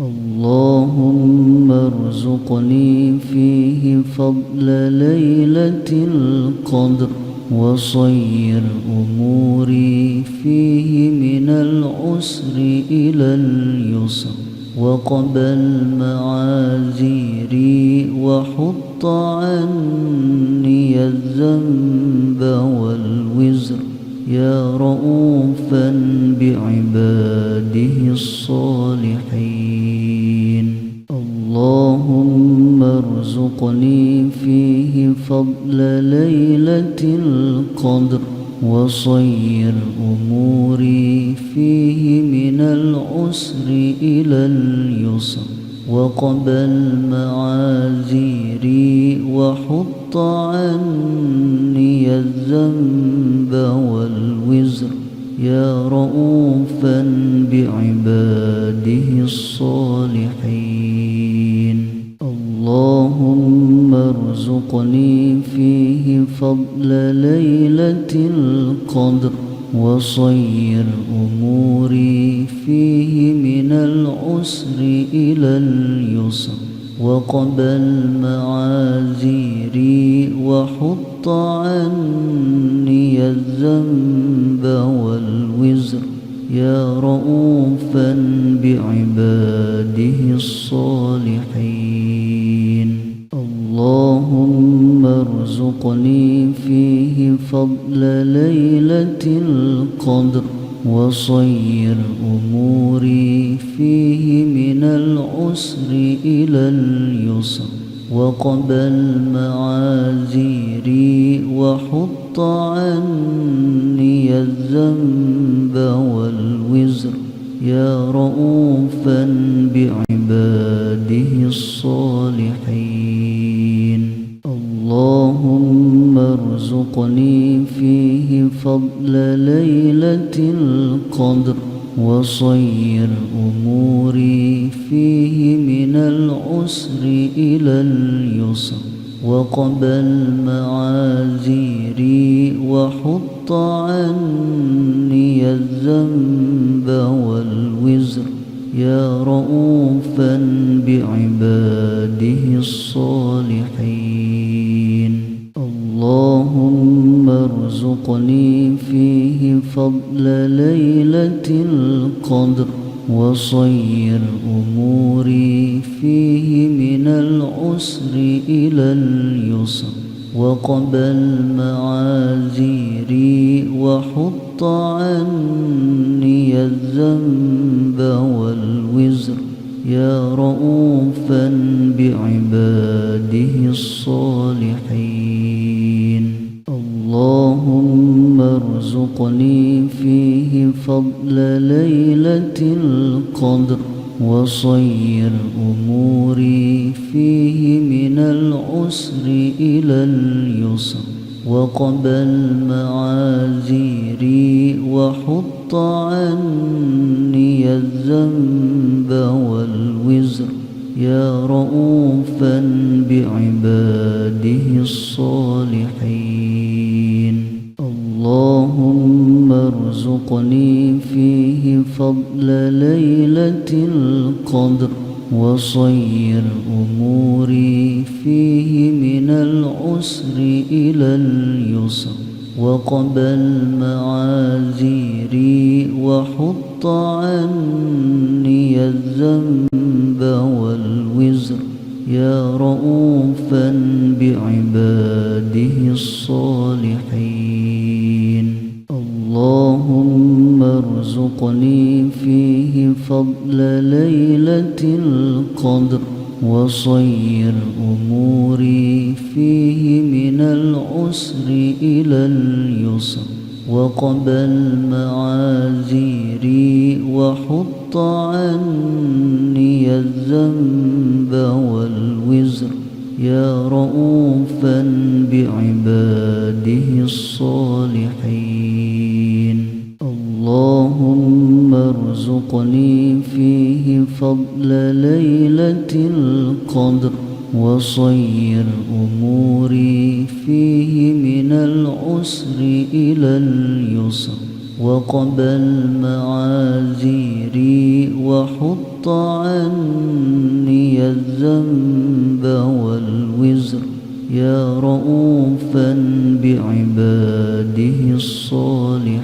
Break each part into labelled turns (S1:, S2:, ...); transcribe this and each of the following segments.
S1: اللهم ارزقني فيه فضل ليلة القدر وصير أموري فيه من العسر إلى اليسر وقبل معاذيري وحط عني الذنب والوزر يا رؤوفا بعباده الصالحين. اللهم ارزقني فيه فضل ليلة القدر وصير أموري فيه من العسر إلى اليسر وقبل معاذيري وحط عني الذنب والوزر يا رؤوفا بعباده الصالحين. اللهم ارزقني فيه فضل ليلة القدر وصير أموري فيه من العسر إلى اليسر وقبل معاذيري وحط عني الذنب والوزر يا رؤوفا بعباده الصالحين. اللهم ارزقني فيه فضل ليلة القدر وصير أموري فيه من العسر إلى اليسر وقبل معاذيري وحط عني الذنب والوزر يا رؤوفا بعباده الصالحين. اللهم ارزقني فيه فضل ليلة القدر وصير أموري فيه من العسر إلى اليسر وقبل معاذيري وحط عني الذنب والوزر يا رؤوفا بعباده الصالحين. اللهم ارزقني فيه فضل ليلة القدر وصير أموري فيه من العسر إلى اليسر وقبل معاذيري وحط عني الذنب والوزر يا رؤوفا بعباده الصالحين. اللهم ارزقني فيه فضل ليلة القدر وصير أموري فيه من العسر إلى اليسر وقبل معاذيري وحط عني الذنب والوزر يا رؤوفا بعباده الصالحين. اللهم ارزقني فيه فضل ليلة القدر وصير أموري فيه من العسر إلى اليسر وقبل معاذيري وحط عني الذنب والوزر يا رؤوفا بعباده الصالحين. اللهم ارزقني فيه فضل ليلة القدر وصير أموري فيه من العسر إلى اليسر وقبل معاذيري وحط عني الذنب والوزر يا رؤوفا بعباده الصالحين. اللهم ارزقني فيه فضل ليلة القدر وصير أموري فيه من العسر إلى اليسر وقبل معاذيري وحط وحط عني الذنب والوزر يا رؤوفا بعباده الصالحين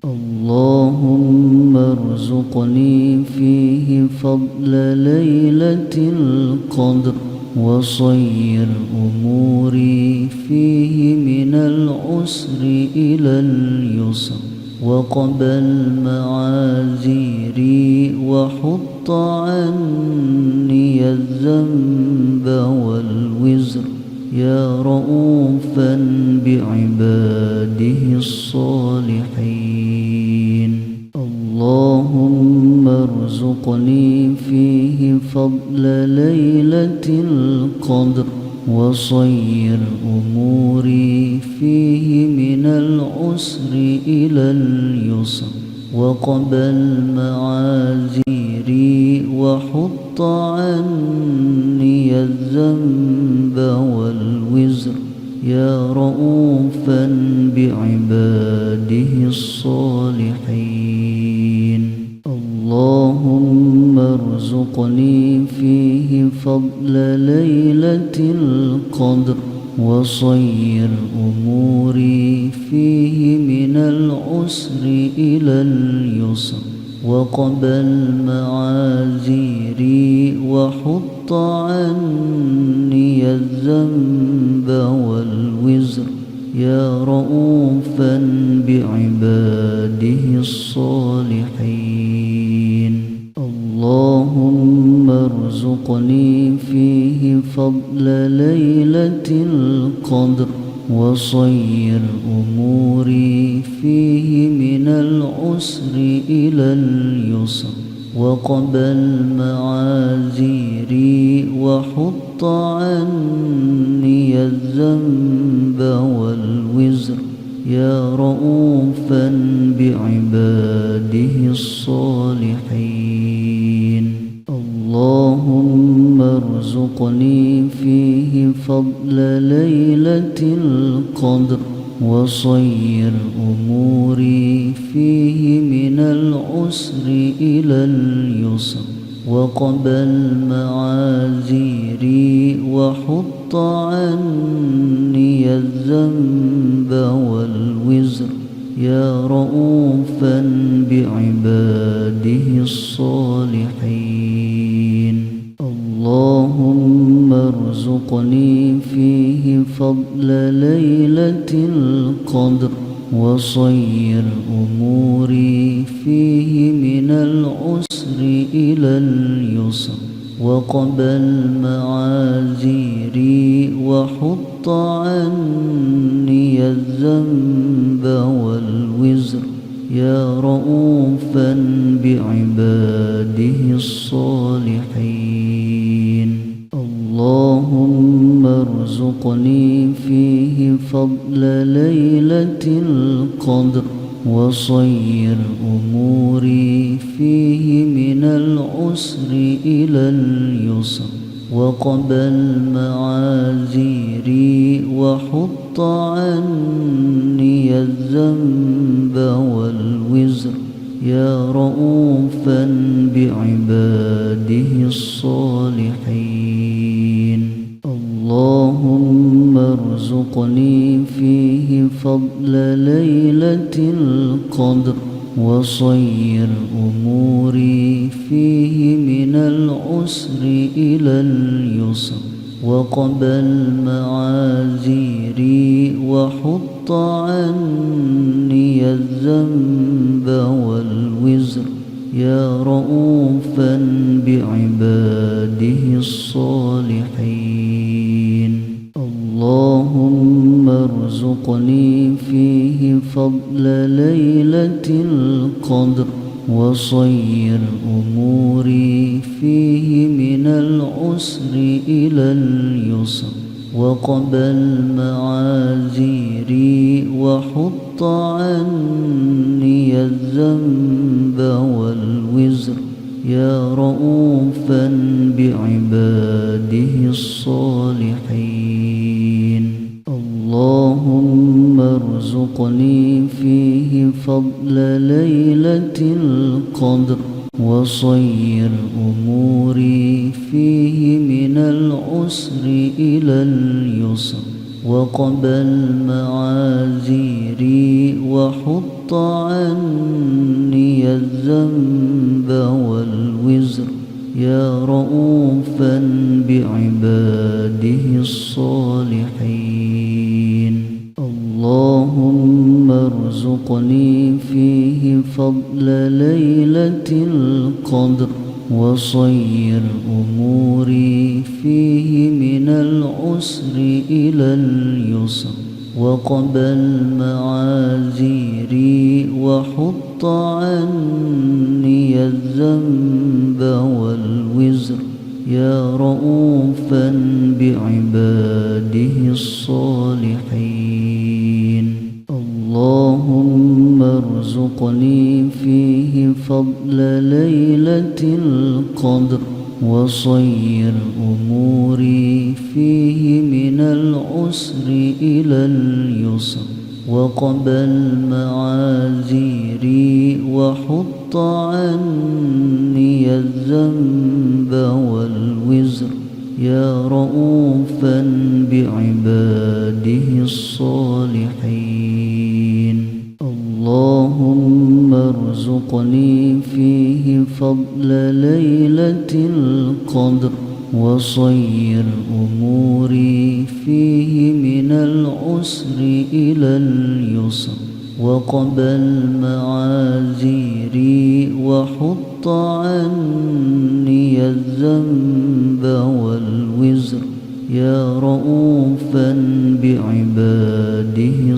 S1: اللهم ارزقني فيه فضل ليلة القدر وصير أموري فيه من العسر إلى اليسر وقبل معاذيري وحط عني الذنب والوزر يا رؤوفا بعباده الصالحين اللهم ارزقني فيه فضل ليلة القدر وصير أموري فيه من العسر إلى اليسر وقبل معاذيري وحط عني الذنب والوزر يا رؤوفا بعباده الصالحين اللهم ارزقني فيه فضل ليلة القدر وصير أموري فيه من العسر إلى اليسر وقبل معاذيري وحط عني الذنب والوزر يا رؤوفا بعباده الصالحين اللهم ارزقني فيه فضل ليلة القدر وصير أموري فيه من العسر إلى اليسر وقبل معاذيري وحط عني الذنب والوزر يا رؤوفا بعباده الصالحين اللهم ارزقني فيه فضل ليلة القدر وصير أموري فيه من العسر إلى اليسر وقبل معاذيري وحط عني الذنب والوزر يا رؤوفا بعباده الصالحين اللهم ارزقني فيه فضل ليلة القدر وصير أموري فيه من العسر إلى اليسر وقبل معاذيري وحط عني الذنب والوزر يا رؤوفا بعباده الصالحين اللهم ارزقني فيه فضل ليلة القدر وصير أموري فيه من العسر إلى اليسر وقبل معاذيري وحط عني الذنب والوزر يا رؤوفا بعباده الصالحين اللهم ارزقني فيه فضل ليلة القدر وصير أموري فيه من العسر إلى اليسر وقبل معاذيري وحط عني الذنب والوزر يا رؤوفا بعباده الصالحين اللهم ارزقني فيه فضل ليلة القدر وصير أموري فيه من العسر إلى اليسر وقبل معاذيري وحط عني الذنب والوزر يا رؤوفا بعباده الصالحين اللهم ارزقني فيه فضل ليلة القدر وصير أموري فيه من العسر إلى اليسر وقبل معاذيري وحط عني الذنب والوزر يا رؤوفا بعباده الصالحين اللهم ارزقني فيه فضل ليلة القدر وصير أموري فيه من العسر إلى اليسر وقبل معاذيري وحط عني الذنب والوزر يا رؤوفا بعباده الصالحين اللهم ارزقني فيه فضل ليلة القدر وصير أموري فيه من العسر إلى اليسر وقبل معاذيري وحط عني الذنب والوزر يا رؤوفا بعباده الصالحين اللهم ارزقني فيه فضل ليلة القدر وصير أموري فيه من العسر إلى اليسر وقبل معاذيري وحط عني الذنب والوزر يا رؤوفا بعباده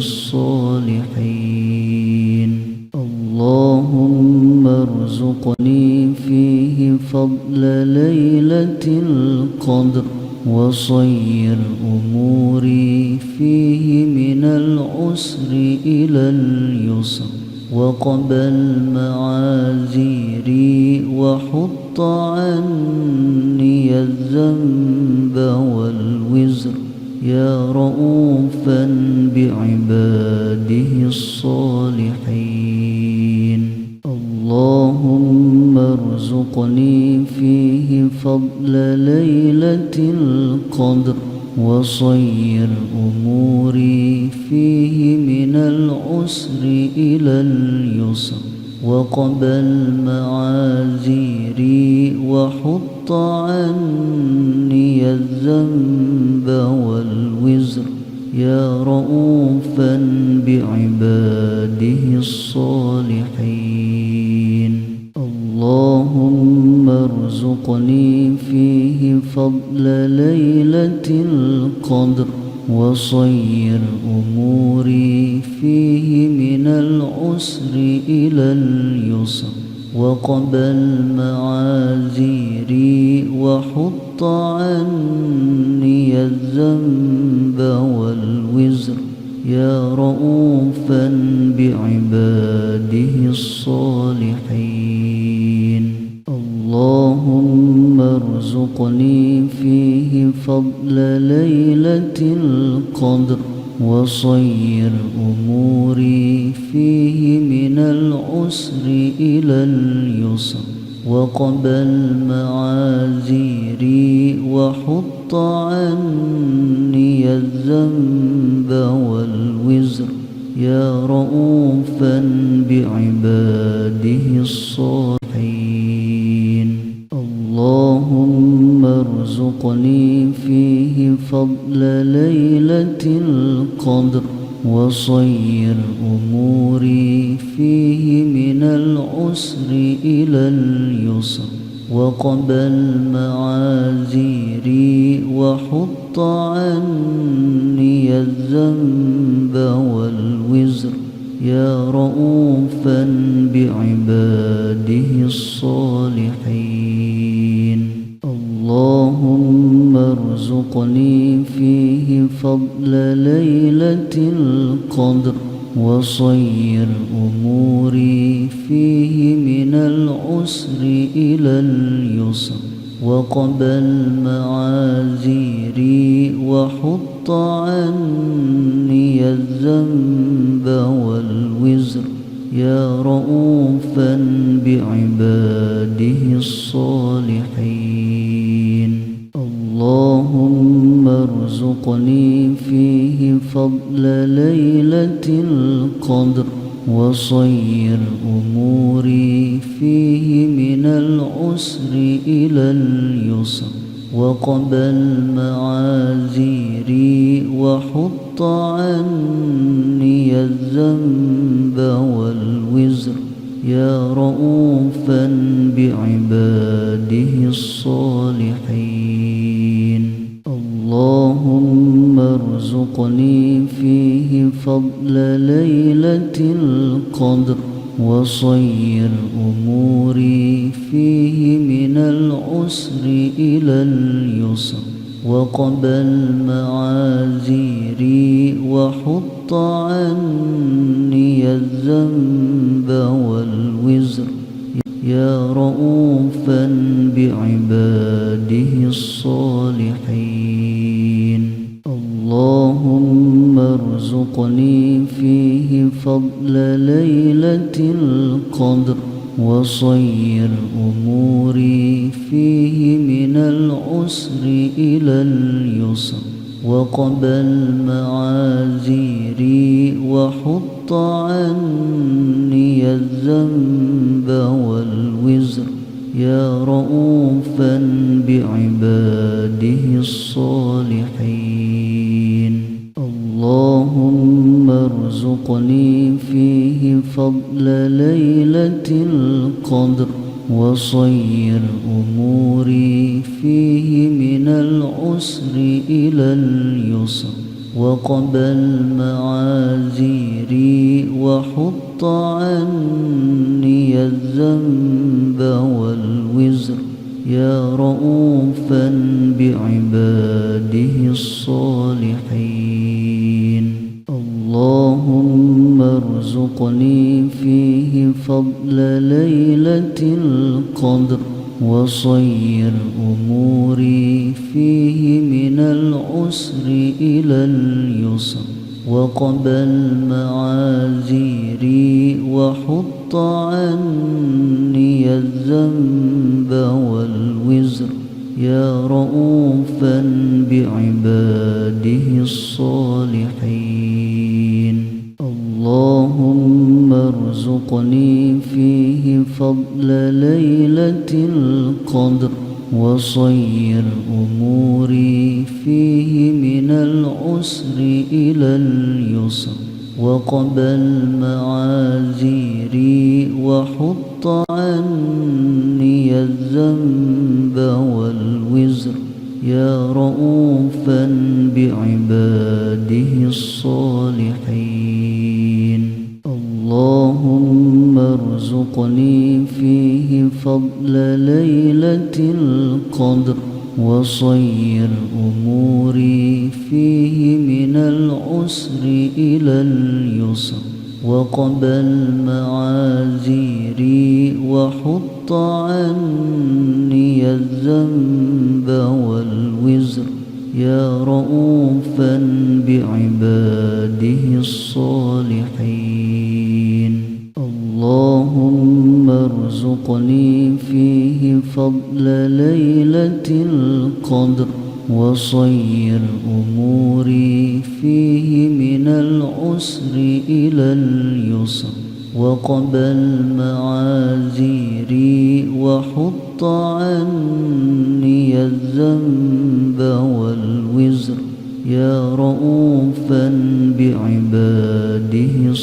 S1: الصالحين اللهم ارزقني فيه فضل ليلة القدر وصير أموري فيه من العسر إلى اليسر وقبل معاذيري وحط عني الذنب والوزر يا رؤوفا بعباده الصالحين اللهم ارزقني فيه فضل ليلة القدر وصير أموري فيه من العسر إلى اليسر وقبل معاذيري وحط عني الذنب والوزر يا رؤوفا بعباده الصالحين اللهم ارزقني فيه فضل ليلة القدر وصير أموري فيه من العسر إلى اليسر وقبل معاذيري وحط عني الذنب والوزر يا رؤوفا بعباده الصالحين اللهم ارزقني فيه فضل ليلة القدر وصير أموري فيه من العسر إلى اليسر وقبل معاذيري وحط عني الذنب والوزر يا رؤوفا بعباده الصالحين اللهم ارزقني فيه فضل ليلة القدر وصير أموري فيه من العسر إلى اليسر وقبل معاذيري وحط عني الذنب والوزر يا رؤوفا بعباده الصالحين اللهم ارزقني فيه فضل ليلة القدر وصير أموري فيه من العسر إلى اليسر وقبل معاذيري وحط عني الذنب والوزر يا رؤوفا بعباده الصالحين اللهم ارزقني فيه فضل ليلة القدر وصير أموري فيه من العسر إلى اليسر وقبل معاذيري وحط عني الذنب والوزر يا رؤوفا بعباده الصالحين اللهم ارزقني فيه فضل ليلة القدر وصير أموري فيه من العسر إلى اليسر وقبل معاذيري وحط عني الذنب والوزر يا رؤوفا بعباده الصالحين اللهم ارزقني فيه فضل ليلة القدر وصير أموري فيه من العسر إلى اليسر وقبل معاذيري وحط عني الذنب والوزر يا رؤوفا بعباده الصالحين اللهم ارزقني فيه فضل ليلة القدر وصير أموري فيه من العسر إلى اليسر وقبل معاذيري وحط عني الذنب والوزر يا رؤوفا بعباده الصالحين اللهم ارزقني فيه فضل ليلة القدر وصير أموري فيه من العسر إلى اليسر وقبل معاذيري وحط عني الذنب والوزر يا رؤوفا بعباده الصالحين اللهم ارزقني فيه فضل ليلة القدر وصير أموري فيه من العسر إلى اليسر وقبل معاذيري وحط عني الذنب والوزر يا رؤوفا بعباده الصالحين اللهم ارزقني فيه فضل ليلة القدر وصير أموري فيه من العسر إلى اليسر وقبل معاذيري وحط عني الذنب والوزر يا رؤوفا بعباده الصالحين اللهم ارزقني فيه فضل ليلة القدر وصير أموري فيه من العسر إلى اليسر وقبل معاذيري وحط عني الذنب والوزر يا رؤوفا بعباده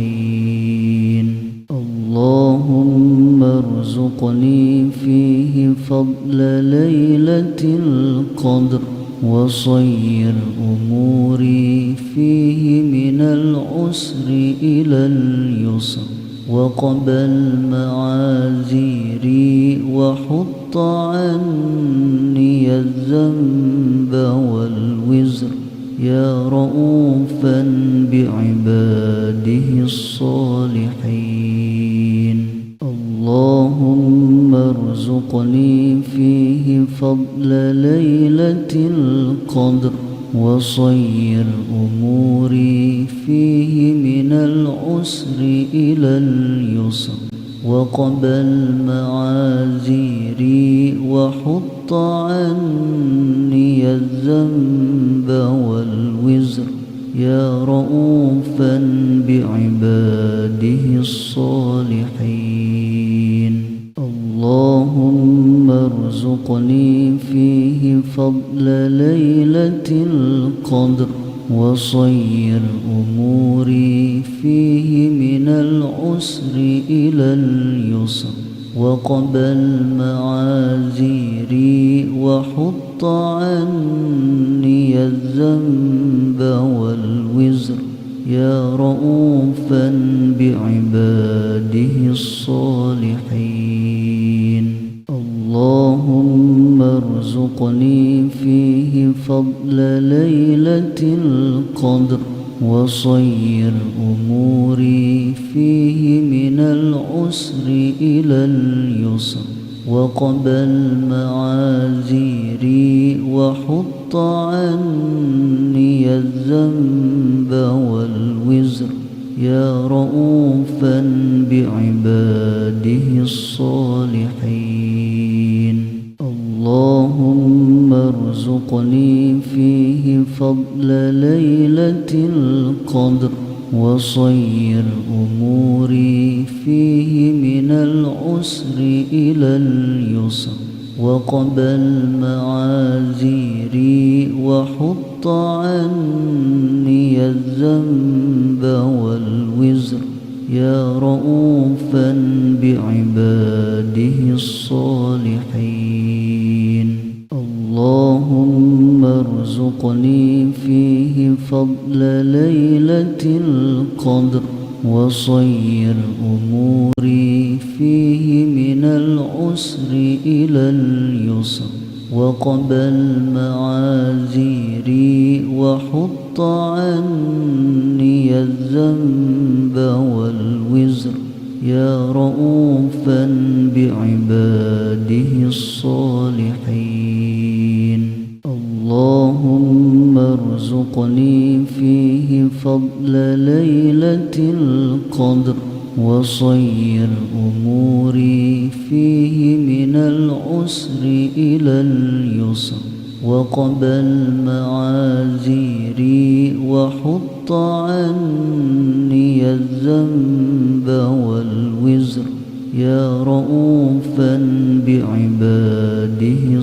S1: الصالحين اللهم ارزقني فيه فضل ليلة القدر وصير أموري فيه من العسر إلى اليسر وقبل معاذيري وحط عني الذنب والوزر يا رؤوفا بعباده الصالحين اللهم ارزقني فيه فضل ليلة القدر وصير أموري فيه من العسر إلى اليسر وقبل معاذيري وحط عني الذنب والوزر يا رؤوفا بعباده الصالحين اللهم ارزقني فيه فضل ليلة القدر وصير أموري فيه من العسر إلى اليسر وقبل معاذيري وحط عني الذنب والوزر يا رؤوفا بعباده الصالحين اللهم ارزقني فيه فضل ليلة القدر وصير أموري فيه من العسر إلى اليسر وقبل معاذيري وحط عني الذنب والوزر يا رؤوفا بعباده الصالحين اللهم ارزقني فيه فضل ليلة القدر وصير أموري فيه من العسر إلى اليسر وقبل معاذيري وحط عني الذنب والوزر يا رؤوفا بعباده الصالحين اللهم ارزقني فيه فضل ليلة القدر وصير أموري فيه من العسر إلى اليسر وقبل معاذيري وحط عني الذنب والوزر يا رؤوفا بعباده الصالحين اللهم ارزقني فيه فضل ليلة القدر وصير أموري فيه من العسر إلى اليسر وقبل معاذيري وحط عني الذنب والوزر يا رؤوفا بعباده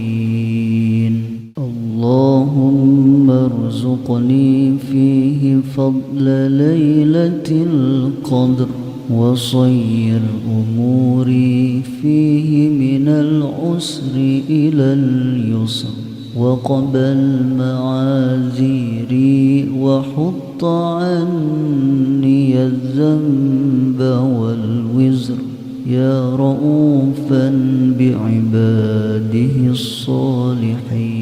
S1: الصالحين اللهم ارزقني فيه فضل ليلة القدر وصير أموري فيه من العسر إلى اليسر وقبل معاذيري وحط عني الذنب والوزر يا رؤوفا بعباده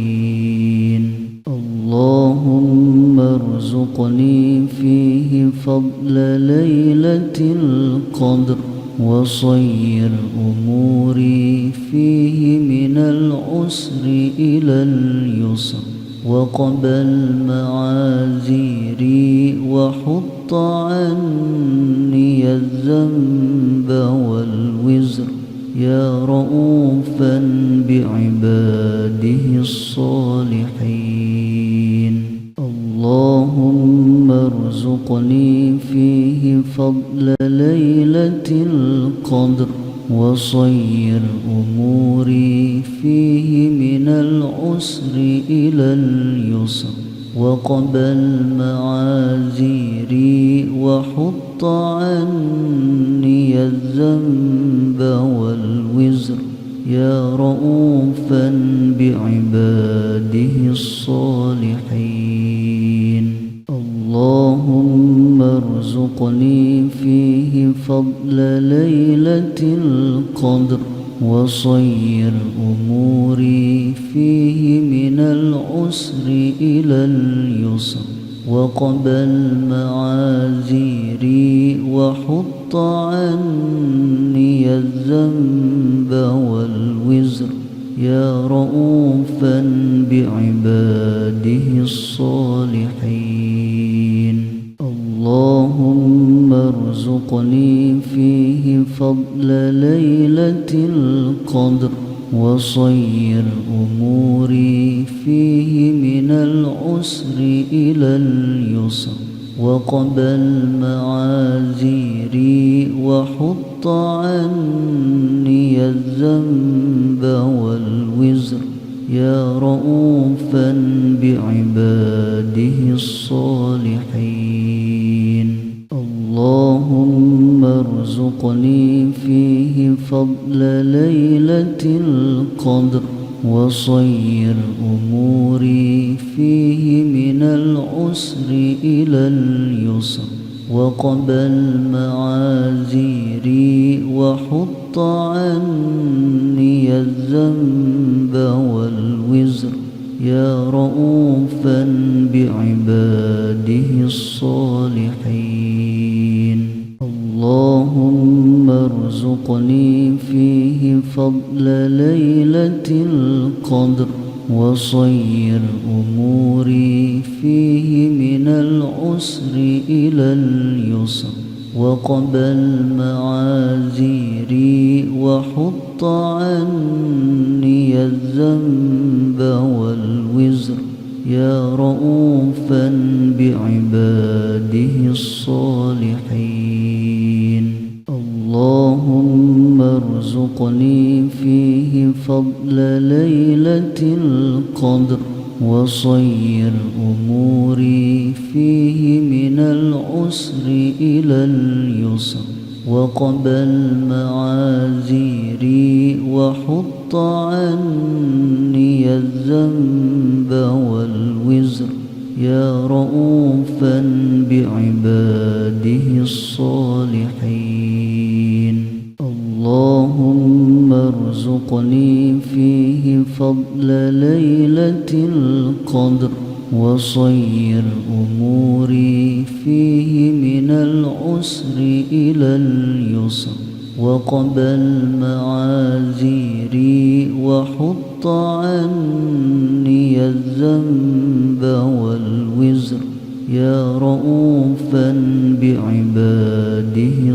S1: الصالحين اللهم ارزقني فيه فضل ليلة القدر وصير أموري فيه من العسر إلى اليسر وقبل معاذيري وحط عني الذنب والوزر يا رؤوفا بعباده الصالحين اللهم ارزقني فيه فضل ليلة القدر وصير أموري فيه من العسر إلى اليسر وقبل معاذيري وحط عني الذنب والوزر يا رؤوفا بعباده الصالحين اللهم ارزقني فيه فضل ليلة القدر وصير أموري فيه من العسر إلى اليسر وقبل معاذيري وحط عني الذنب والوزر يا رؤوفا بعباده الصالحين اللهم ارزقني فيه فضل ليلة القدر وصير أموري فيه من العسر إلى اليسر وقبل معاذيري وحط عني الذنب والوزر يا رؤوفا بعباده الصالحين اللهم ارزقني فيه فضل ليلة القدر وصير أموري فيه من العسر إلى اليسر وقبل معاذيري وحط عني الذنب والوزر يا رؤوفا بعباده الصالحين اللهم ارزقني فيه فضل ليلة القدر وصير أموري فيه من العسر إلى اليسر وقبل معاذيري وحط عني الذنب والوزر يا رؤوفا بعباده الصالحين اللهم ارزقني فيه فضل ليلة القدر وصير أموري فيه من العسر إلى اليسر وقبل معاذيري وحط عني الذنب والوزر يا رؤوفا بعباده الصالحين اللهم ارزقني فيه فضل ليلة القدر وصير أموري فيه من العسر إلى اليسر وقبل معاذيري وحط عني الذنب والوزر يا رؤوفا بعباده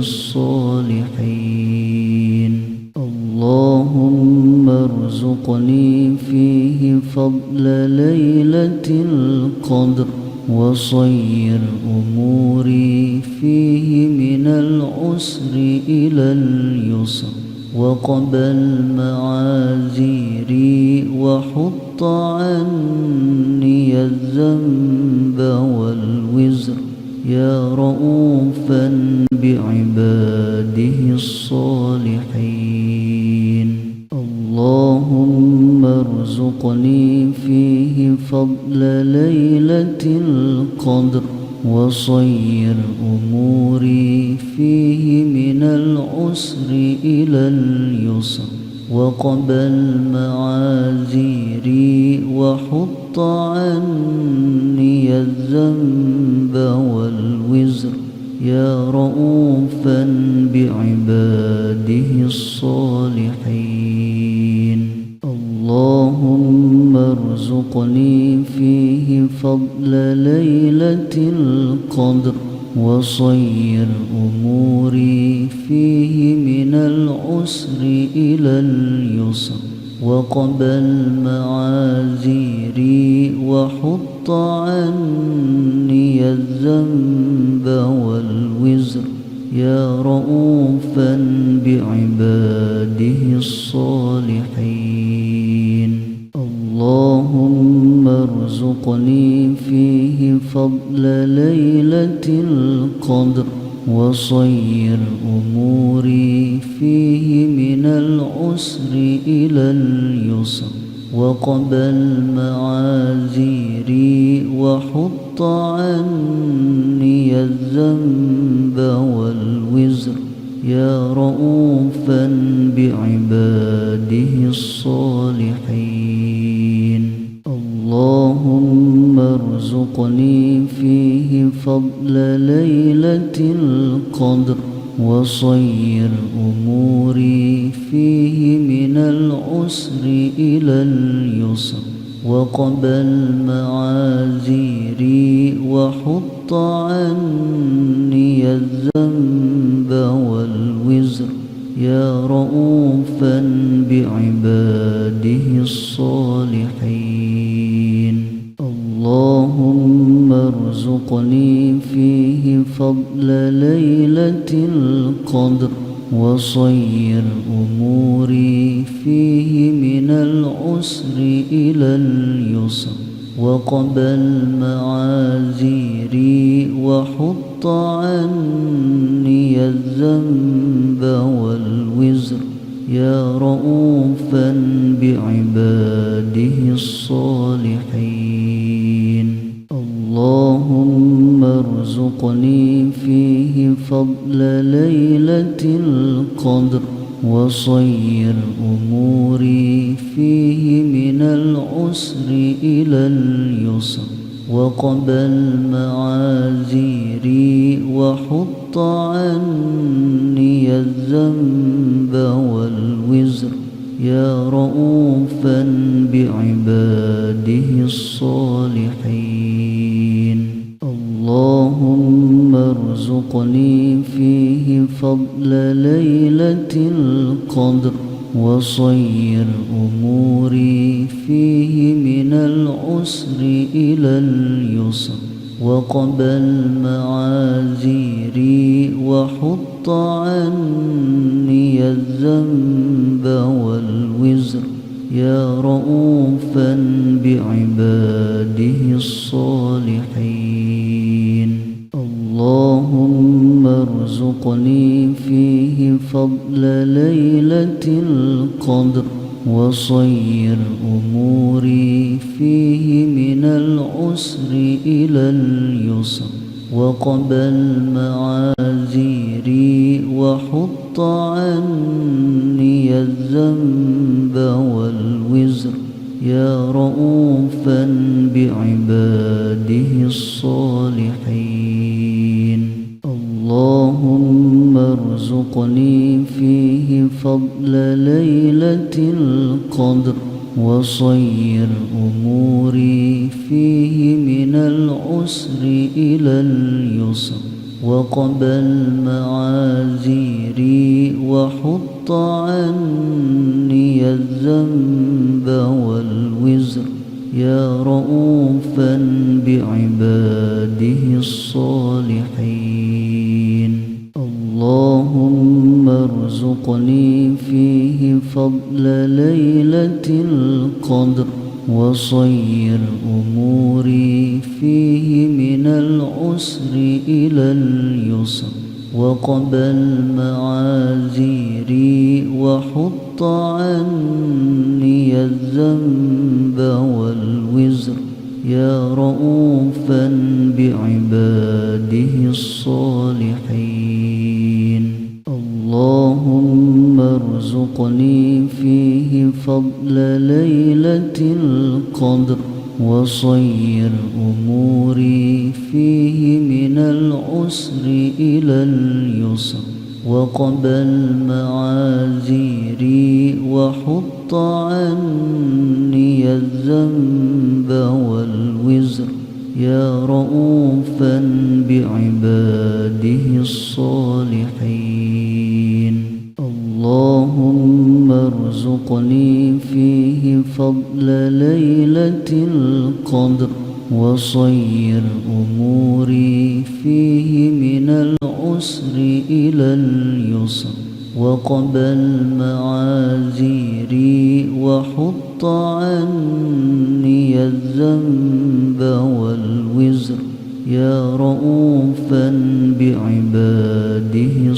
S1: الصالحين اللهم ارزقني فيه فضل ليلة القدر وصير أموري فيه من العسر إلى اليسر وقبل معاذيري وحط عني الذنب والوزر يا رؤوفا بعباده الصالحين اللهم ارزقني فيه فضل ليلة القدر وصير أموري فيه من العسر إلى اليسر وقبل معاذيري وحط عني الذنب والوزر يا رؤوفا بعباده الصالحين اللهم ارزقني فيه فضل ليلة القدر وصير أموري فيه من العسر إلى اليسر وقبل معاذيري وحط عني الذنب والوزر يا رؤوفا بعباده الصالحين اللهم ارزقني فيه فضل ليلة القدر وصير أموري فيه من العسر إلى اليسر وقبل معاذيري وحط عني الذنب والوزر يا رؤوفا بعباده الصالحين اللهم ارزقني فيه فضل ليلة القدر وصير أموري فيه من العسر إلى اليسر وقبل معاذيري وحط عني الذنب والوزر يا رؤوفا بعباده الصالحين اللهم ارزقني فيه فضل ليلة القدر وصير أموري فيه من العسر إلى اليسر وقبل معاذيري وحط عني الذنب والوزر يا رؤوفا بعباده الصالحين اللهم ارزقني فيه فضل ليلة القدر وصير أموري فيه من العسر إلى اليسر وقبل معاذيري وحط عني الذنب والوزر يا رؤوفا بعباده الصالحين اللهم ارزقني فيه فضل ليلة القدر وصير أموري فيه من العسر إلى اليسر وقبل معاذيري وحط عني الذنب والوزر يا رؤوفا بعباده الصالحين اللهم ارزقني فيه فضل ليلة القدر وصير أموري فيه من العسر إلى اليسر وقبل معاذيري وحط عني الذنب والوزر يا رؤوفا بعباده الصالحين اللهم ارزقني فيه فضل ليلة القدر وصير أموري فيه من العسر إلى اليسر وقبل معاذيري وحط عني الذنب والوزر يا رؤوفا بعباده الصالحين اللهم ارزقني فيه فضل ليلة القدر وصير أموري فيه من العسر إلى اليسر وقبل معاذيري وحط عني الذنب والوزر يا رؤوفا بعباده الصالحين اللهم ارزقني فيه فضل ليلة القدر وصير أموري فيه من العسر إلى اليسر وقبل معاذيري وحط عني الذنب والوزر يا رؤوفا بعباده الصالحين اللهم ارزقني فيه فضل ليلة القدر وصير أموري فيه من العسر إلى اليسر وقبل معاذيري وحط عني الذنب والوزر يا رؤوفا بعباده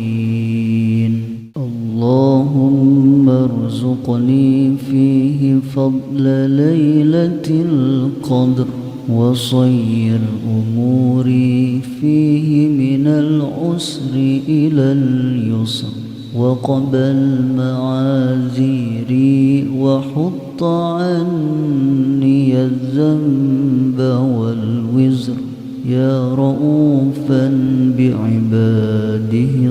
S1: الصالحين اللهم ارزقني فيه فضل ليلة القدر وصير أموري فيه من العسر إلى اليسر وقبل معاذيري وحط عني الذنب والوزر يا رؤوفا بعباده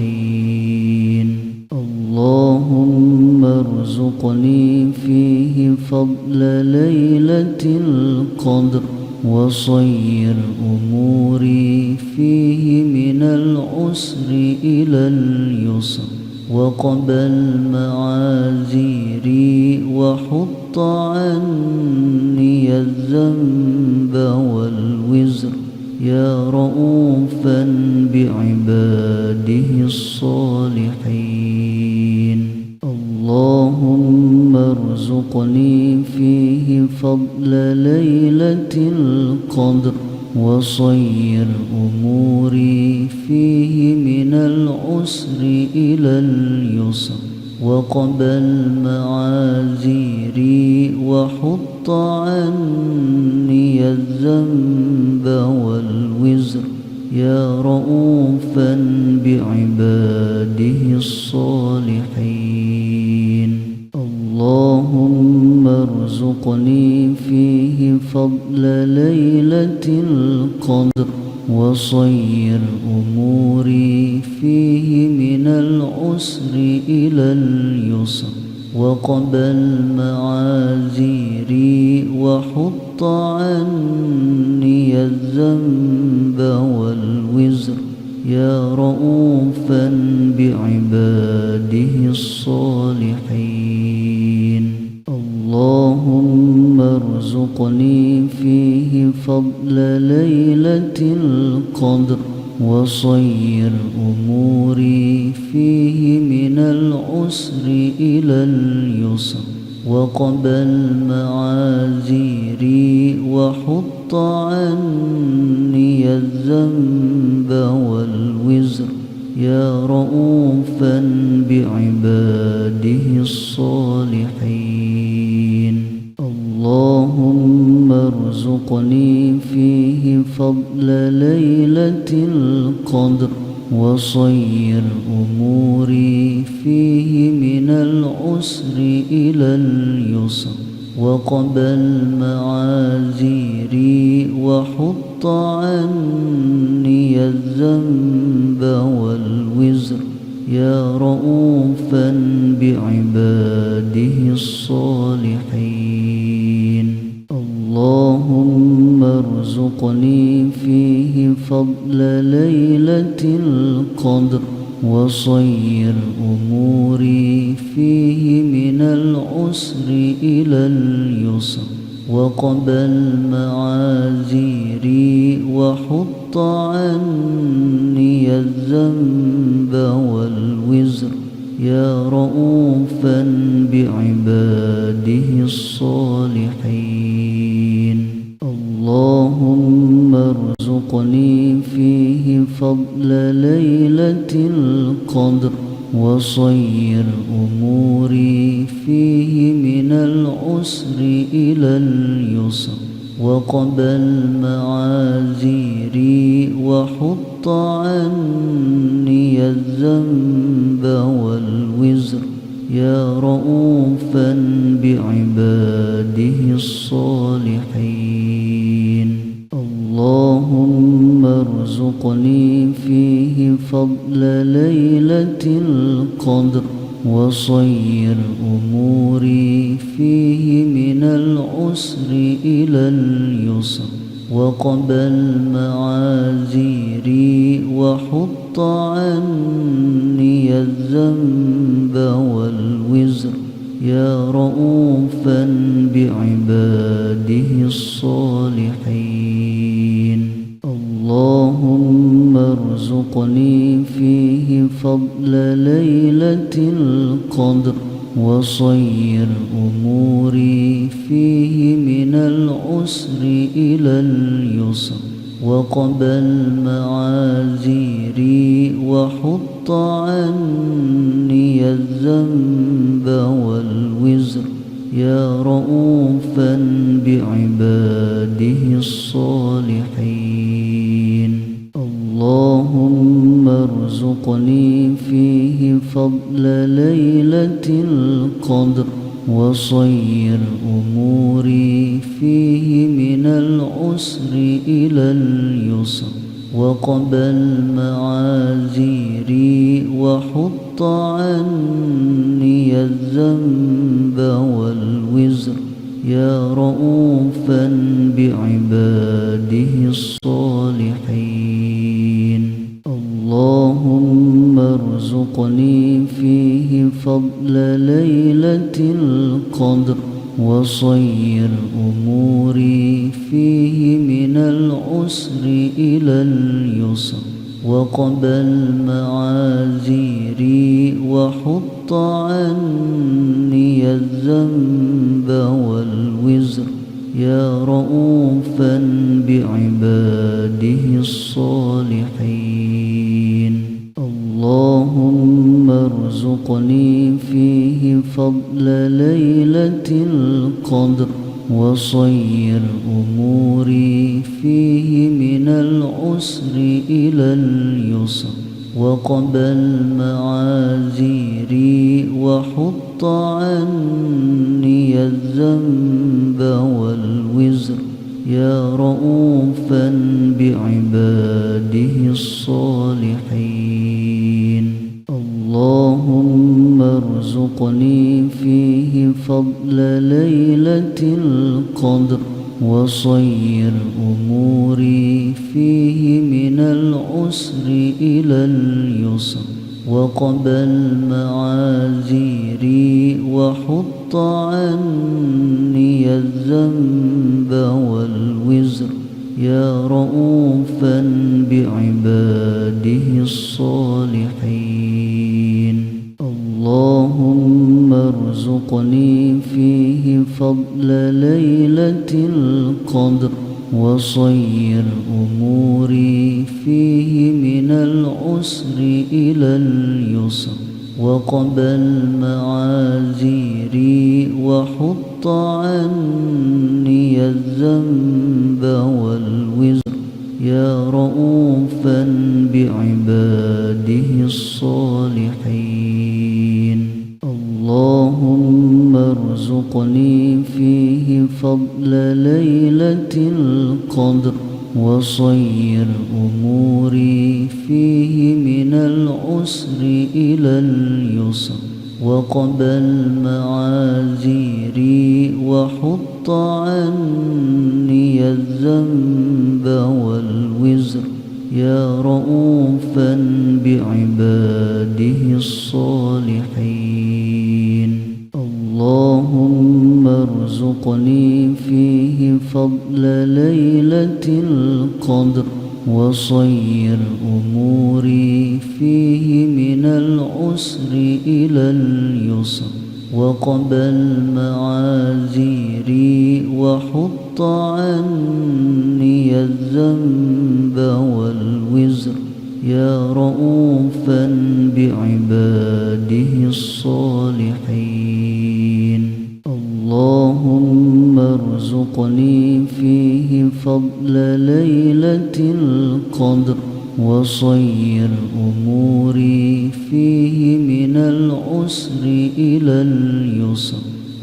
S1: الصالحين اللهم ارزقني فيه فضل ليلة القدر وصير أموري فيه من العسر إلى اليسر وقبل معاذيري وحط عني الذنب والوزر يا رؤوفا بعباده الصالحين اللهم ارزقني فيه فضل ليلة القدر وصير أموري فيه من العسر إلى اليسر وقبل معاذيري وحط عني الذنب والوزر يا رؤوفا بعباده الصالحين اللهم ارزقني فيه فضل ليلة القدر وصير أموري فيه من العسر إلى اليسر وقبل معاذيري وحط عني الذنب والوزر يا رؤوفا بعباده الصالحين اللهم ارزقني فيه فضل ليلة القدر وصير أموري فيه من العسر إلى اليسر وقبل معاذيري وحط عني الذنب والوزر يا رؤوفا بعباده الصالحين اللهم ارزقني فيه فضل ليلة القدر وصير أموري فيه من العسر إلى اليسر وقبل معاذيري وحط عني الذنب والوزر يا رؤوفا بعباده الصالحين اللهم ارزقني فيه فضل ليلة القدر وصير أموري فيه من العسر إلى اليسر وقبل معاذيري وحط عني الذنب والوزر يا رؤوفا بعباده الصالحين اللهم ارزقني فيه فضل ليلة القدر وصير أموري فيه من العسر إلى اليسر وقبل معاذيري وحط عني الذنب والوزر يا رؤوفا بعباده الصالحين اللهم ارزقني فيه فضل ليلة القدر وصير أموري فيه من العسر إلى اليسر وقبل معاذيري وحط عني الذنب والوزر يا رؤوفا بعباده الصالحين اللهم ارزقني فيه فضل ليلة القدر وصير أموري فيه من العسر إلى اليسر وقبل معاذيري وحط عني الذنب والوزر يا رؤوفا بعباده الصالحين اللهم ارزقني فيه فضل ليلة القدر وصير أموري فيه من العسر إلى اليسر وقبل معاذيري وحط عني الذنب والوزر يا رؤوفا بعباده الصالحين اللهم ارزقني فيه فضل ليلة القدر وصير أموري فيه من العسر إلى اليسر وقبل معاذيري وحط عني الذنب والوزر يا رؤوفا بعباده الصالحين اللهم ارزقني فيه فضل ليلة القدر وصير أموري فيه من العسر إلى اليسر وقبل معاذيري وحط عني الذنب والوزر يا رؤوفا بعباده الصالحين اللهم ارزقني فيه فضل ليلة القدر وصير أموري فيه من العسر إلى اليسر وقبل معاذيري وحط عني الذنب والوزر يا رؤوفا بعباده الصالحين اللهم ارزقني فيه فضل ليلة القدر وصير أموري فيه من العسر إلى اليسر وقبل معاذيري وحط عني الذنب والوزر يا رؤوفا بعباده الصالحين اللهم ارزقني فيه فضل ليلة القدر وصير أموري فيه من العسر إلى اليسر وقبل معاذيري وحط عني الذنب والوزر يا رؤوفا بعباده الصالحين اللهم ارزقني فيه فضل ليلة القدر وصير أموري فيه من العسر إلى اليسر وقبل معاذيري وحط عني الذنب والوزر يا رؤوفا بعباده الصالحين اللهم ارزقني فيه فضل ليلة القدر وصير أموري فيه من العسر إلى اليسر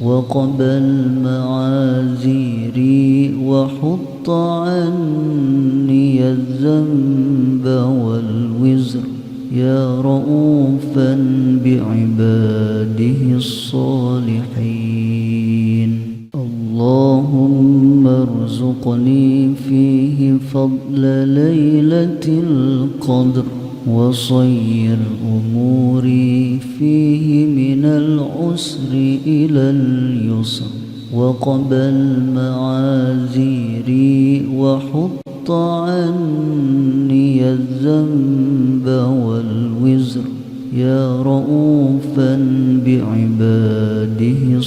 S1: وقبل معاذيري وحط عني الذنب والوزر يا رؤوفا بعباده الصالحين اللهم ارزقني فيه فضل ليلة القدر وصير أموري فيه من العسر إلى اليسر وقبل معاذيري وحط عني الذنب والوزر يا رؤوفا بعباده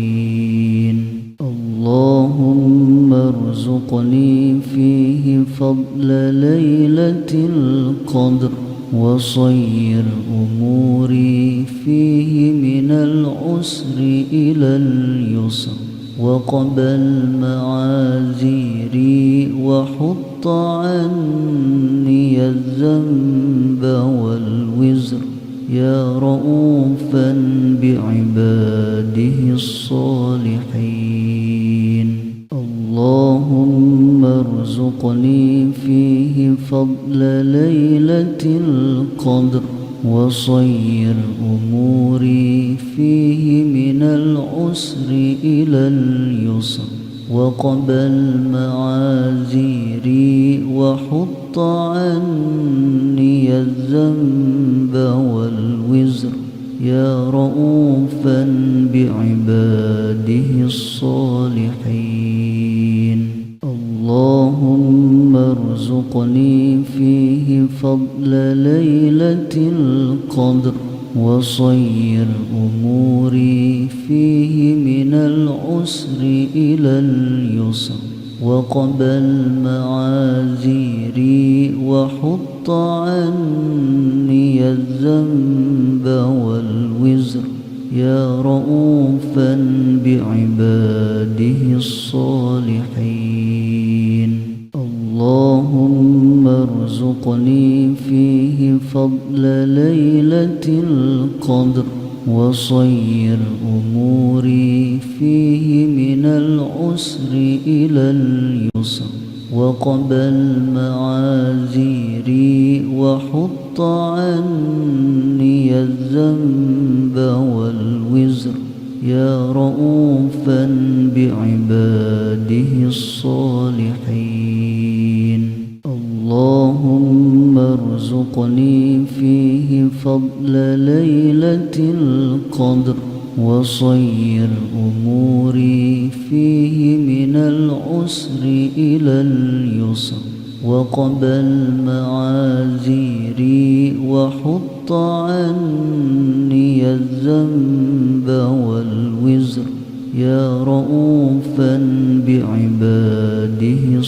S1: الصالحين اللهم ارزقني فيه فضل ليلة القدر وصير أموري فيه من العسر إلى اليسر وقبل معاذيري وحط عني الذنب والوزر يا رؤوفا بعباده الصالحين اللهم ارزقني فيه فضل ليلة القدر وصير أموري فيه من العسر إلى اليسر وقبل معاذيري وحط عني الذنب والوزر يا رؤوفا بعباده الصالحين اللهم ارزقني فيه فضل ليلة القدر وصير أموري فيه من العسر إلى اليسر وقبل معاذيري وحط عني الذنب والوزر يا رؤوفا بعباده الصالحين اللهم ارزقني فيه فضل ليلة القدر وصير أموري فيه من العسر إلى اليسر وقبل معاذيري وحط عني الذنب والوزر يا رؤوفا بعباده الصالحين اللهم ارزقني فيه فضل ليلة القدر وصير أموري فيه من العسر إلى اليسر وقبل معاذيري وحط عني الذنب والوزر يا رؤوفا بعباده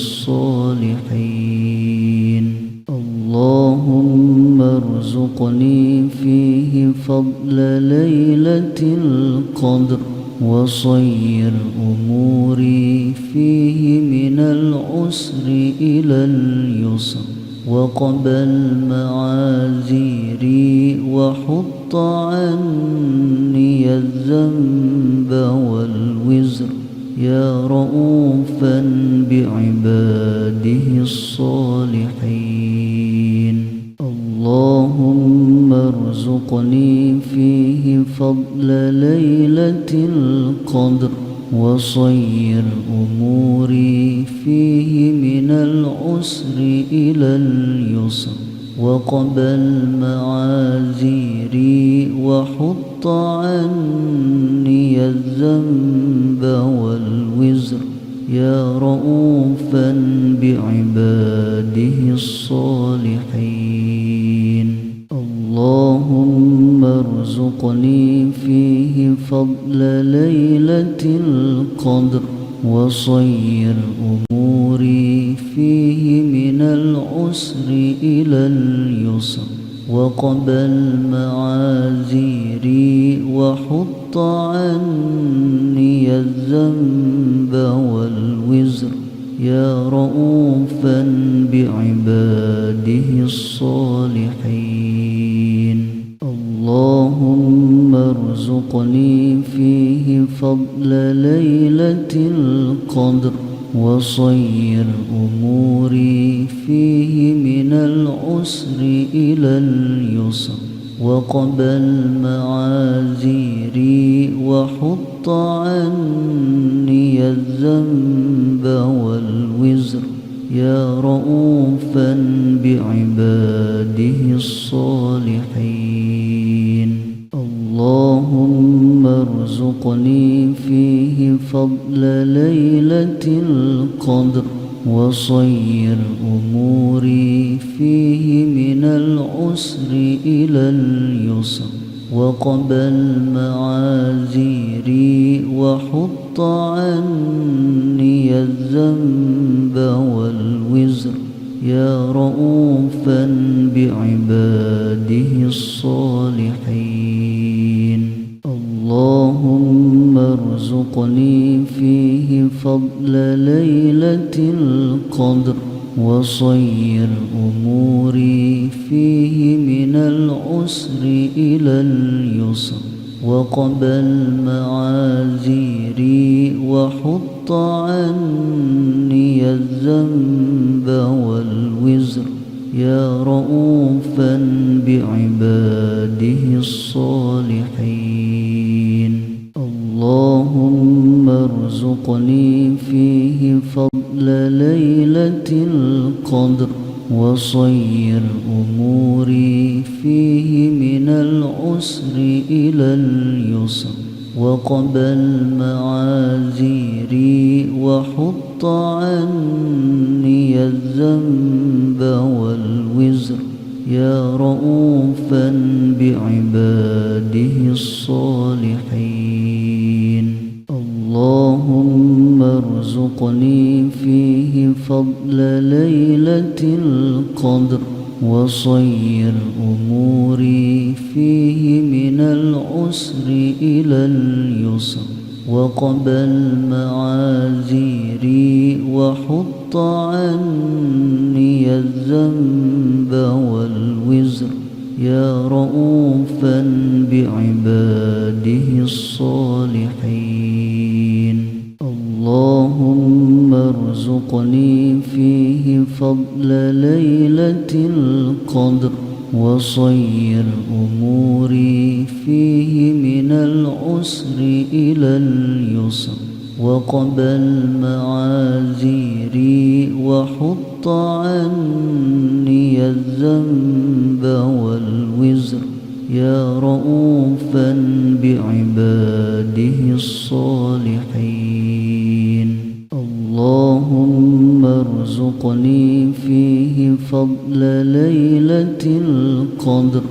S1: الصالحين اللهم ارزقني فيه فضل ليلة القدر وصير أموري فيه من العسر إلى اليسر وقبل معاذيري وحط عني الذنب والوزر يا رؤوفا بعباده الصالحين اللهم ارزقني فيه فضل ليلة القدر وصير أموري فيه من العسر إلى اليسر وقبل معاذيري وحط عني الذنب والوزر يا رؤوفا بعباده الصالحين اللهم ارزقني فيه فضل ليلة القدر وصير أموري فيه من العسر إلى اليسر وقبل معاذيري وحط عني الذنب والوزر يا رؤوفا بعباده الصالحين اللهم ارزقني فيه فضل ليلة القدر وصير أموري فيه من العسر إلى اليسر وقبل معاذيري وحط عني الذنب والوزر يا رؤوفا بعباده الصالحين اللهم ارزقني فيه فضل ليلة القدر وصير أموري فيه من العسر إلى اليسر وقبل معاذيري وحط عني الذنب والوزر يا رؤوفا بعباده الصالحين اللهم ارزقني فيه فضل ليلة القدر وصير أموري فيه من العسر العسر إلى اليسر وقبل معاذيري وحط عني الذنب والوزر يا رؤوفا بعباده الصالحين اللهم ارزقني فيه فضل ليلة القدر وصير أموري فيه من العسر إلى اليسر وقبل معاذيري وحط عني الذنب والوزر يا رؤوفا بعباده الصالحين اللهم ارزقني فيه فضل ليلة القدر وصير أموري فيه من العسر إلى اليسر وقبل معاذيري وحط عني الذنب والوزر يا رؤوفا بعباده الصالحين اللهم ارزقني فيه فضل ليلة القدر وصير أموري فيه من العسر إلى اليسر وقبل معاذيري وحط عني الذنب والوزر يا رؤوفا بعباده الصالحين اللهم ارزقني فيه فضل ليلة القدر وصير أموري فيه من العسر إلى اليسر وقبل معاذيري وحط عني الذنب والوزر يا رؤوفا بعباده الصالحين اللهم ارزقني فيه فضل ليلة القدر وصير أموري فيه من العسر إلى اليسر وقبل معاذيري وحط عني الذنب والوزر يا رؤوفا بعباده الصالحين اللهم ارزقني فيه فضل ليلة القدر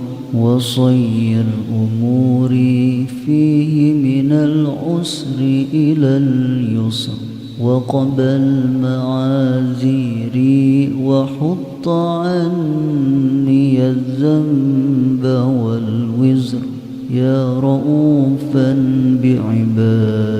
S1: وصير أموري فيه من العسر إلى اليسر وقبل معاذيري وحط عني الذنب والوزر يا رؤوفا بعباده